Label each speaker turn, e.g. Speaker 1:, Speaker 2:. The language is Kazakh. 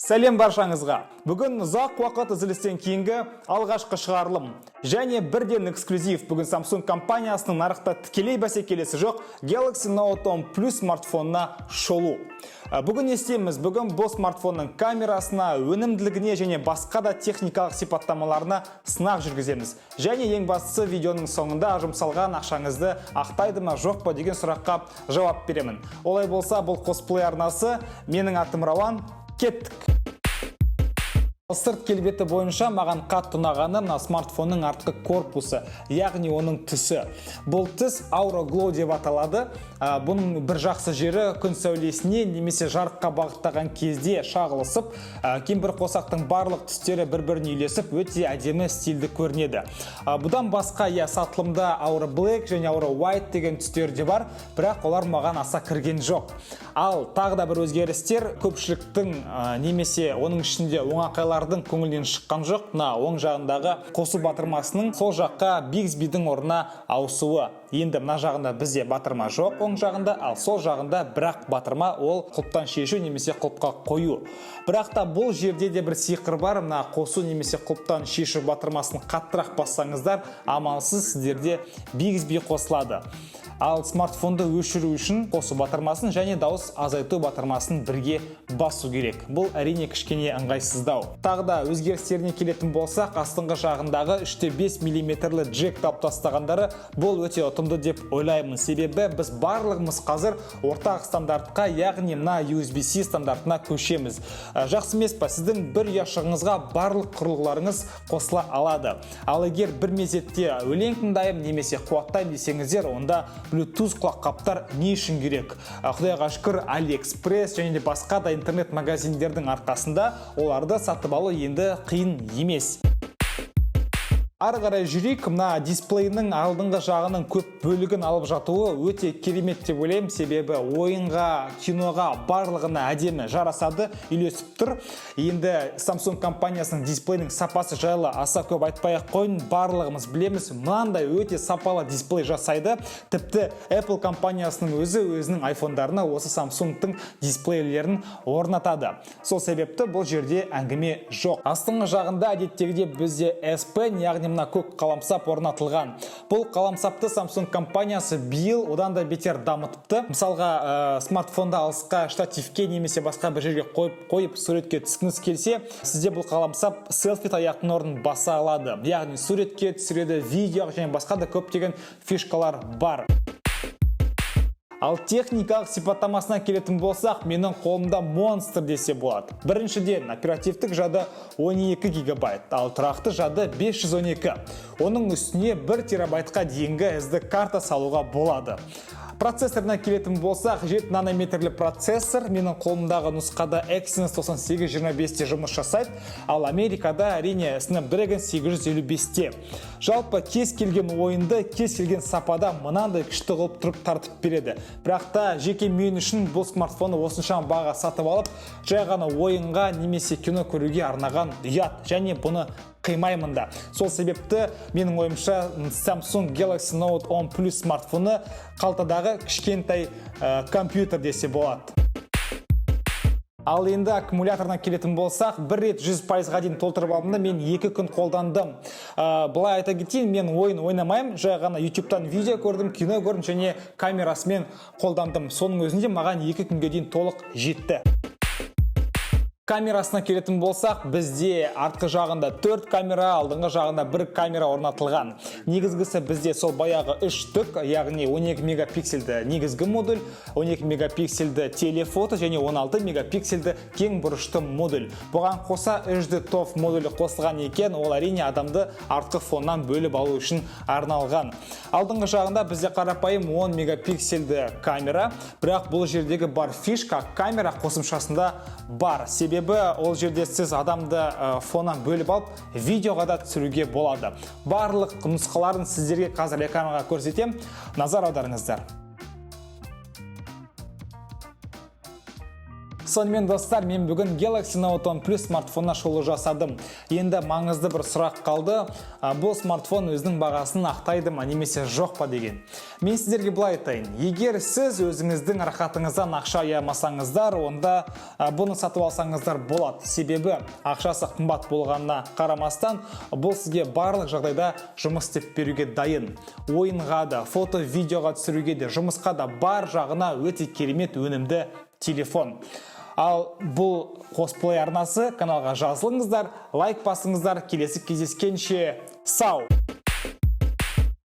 Speaker 1: Сәлем баршаңызға. Бүгін ұзақ уақыт үзілістен кейінгі алғашқы шығарылым. Және бірден эксклюзив. Бүгін Samsung компаниясының нарықта тікелей бәсекелесі жоқ Galaxy Note 10 Plus смартфонына шолу. Бүгін естеміз, бүгін бұл смартфонның камерасына, өнімділігіне және басқа да техникалық сипаттамаларына сынақ жүргіземіз. Және ең бастысы видеоның соңында жұмсалған ақшаңызды ақтайды ма жоқ па деген сұраққа жауап беремін. Олай болса, бұл косплей арнасы. Менің атым Рауан. Кеттік. Сырт келбеті бойынша маған қатты ұнағаны мына смартфонның артқы корпусы, яғни оның түсі. Бұл түс Aura Glow деп аталады. Бұның бір жақсы жері күн сәулесіне немесе жарыққа бағыттаған кезде шағылысып, кейбір қосақтың барлық түстері бір-біріне үйлесіп, өте әдемі стильді көрінеді. Бұдан басқа сатылымда Aura Black және Aura White деген түстер де бар, бірақ олар маған аса кірген жоқ. Ал тағы да бір өзгерістер көпшіліктің немесе оның ішінде оңақайлардың көңілінен шыққан жоқ. Мына оң жағындағы қосу батырмасының сол жаққа Bixby-дің орнына ауысуы. Енді мына жағында бізде батырма жоқ оң жағында, ал сол жағында бірақ батырма, ол құлыптан шешу немесе құлыпқа қою. Бірақ та бұл жерде де бір сиқыр бар. Мына қосу немесе құлыптан шешу батырмасын қаттырақ бассаңыздар, амалсыз сіздерде Bixby қосылады. Ал смартфонды өшіру үшін қосу батырмасын және дауыс азайту батырмасын бірге басу керек. Бұл әрине кішкене ыңғайсыздау. Тағы да өзгерістеріне келетін болсақ, астыңғы жағындағы 3,5 мм джек тауып тастағандары бұл өте ұтымды деп ойлаймын. Себебі біз барлығымыз қазір ортақ стандартқа, яғни мына USB-C стандартына көшеміз. Жақсы емес па, сіздің бір ұяшығыңызға барлық құрылғыларыңыз қосыла алады. Ал егер бір мезетте өлең тыңдаймын немесе қуаттаймын десеңіздер, онда Bluetooth құлаққаптар не үшін керек? Құдайға шүкір, AliExpress және де басқа да интернет магазиндердің арқасында оларды сатып алу енді қиын емес. Ары қарай жүрейік, мына дисплейінің алдыңғы жағының көп бөлігін алып жатуы өте керемет деп ойлаймын, себебі ойынға, киноға барлығына әдемі жарасады, үйлесіп тұр. Енді Samsung компаниясының дисплейінің сапасы жайлы аса көп айтпай-ақ қойын, барлығымыз білеміз, мынандай өте сапалы дисплей жасайды. Тіпті Apple компаниясының өзінің айфондарына осы Samsung-тың дисплейлерін орнатады. Сол себепті бұл жерде әңгіме жоқ. Астыңғы жағында әдеттегіде бізде S Pen, яғни мына көк қаламсап орнатылған. Бұл қаламсапты Samsung компаниясы биыл одан да бетер дамытыпты. Мысалға, смартфонда алысқа штативке немесе басқа бір жерге қойып суретке түскіңіз келсе, сізде бұл қаламсап селфи таяқтың орнын баса алады. Яғни суретке түсіреді, видео және басқа да көптеген фишкалар бар. Ал техникалық сипаттамасына келетін болсақ, менің қолымда монстр десе болады. Біріншіден, оперативтік жады 12 гигабайт, ал тұрақты жады 512. Оның үстіне 1 терабайтқа дейінгі SD карта салуға болады. Процессорына келетін болсақ, 7 нанометрлі процессор, менің қолымдағы нұсқада Exynos 9825-те жұмыс жасайды, ал Америкада әрине Snapdragon 855-те. Жалпы кез келген ойынды, кез келген сапада мынандай күшті қылып тұрып тартып береді. Бірақ та жеке мен үшін бұл смартфоны осынша баға сатып алып, жай ғана ойынға немесе кино көруге арнаған ұят, және бұны қимаймын да. Сол себепті менің ойымша Samsung Galaxy Note 10 Plus смартфоны қалтадағы кішкентай компьютер десе болады. Ал енді аккумуляторына келетін болсақ, бір рет 100%-ға дейін толтырып алдым да, мен 2 күн қолдандым. Бұлай айта кетейін, мен ойын ойнамаймын, жай ғана YouTube-тан видео көрдім, кино көрдім және камерасымен қолдандым. Соның өзінде маған 2 күнге дейін толық жетті. Камерасына келетін болсақ, бізде артқы жағында 4 камера, алдыңғы жағында 1 камера орнатылған. Негізгісі бізде сол баяғы 3 түк, яғни 12 мегапиксельді негізгі модуль, 12 мегапиксельді телефото және 16 мегапиксельді кең бұрышты модуль. Бұған қоса HD TOF модулі қосылған екен, ол әрине адамды артқы фоннан бөліп алу үшін арналған. Алдыңғы жағында бізде қарапайым 10 мегапиксельді камера, бірақ бұл жердегі бар фишка камера қосымшасында бар. Себебі ол жерде сіз адамды фоннан бөліп алып, видеоға да түсіруге болады. Барлық нұсқаларын сіздерге қазір экранға көрсетем, назар аударыңыздар. Сонымен достар, мен бүгін Galaxy Note 10 Plus смартфонына шолу жасадым. Енді маңызды бір сұрақ қалды. Бұл смартфон өзінің бағасын ақтайды ма немесе жоқ па деген. Мен сіздерге былай айтайын. Егер сіз өзіңіздің рахатыңыздан ақша аямасаңыздар, онда бұны сатып алсаңыздар болады. Себебі ақшасы қымбат болғанына қарамастан, бұл сізге барлық жағдайда жұмыс істеп беруге дайын. Ойынға да, фото, видеоға түсіруге де, жұмысқа да бар жағына өте керемет өнімді телефон. Ал бұл Қосплей арнасы, каналға жазылыңыздар, лайк басыңыздар, келесі кездескенше сау!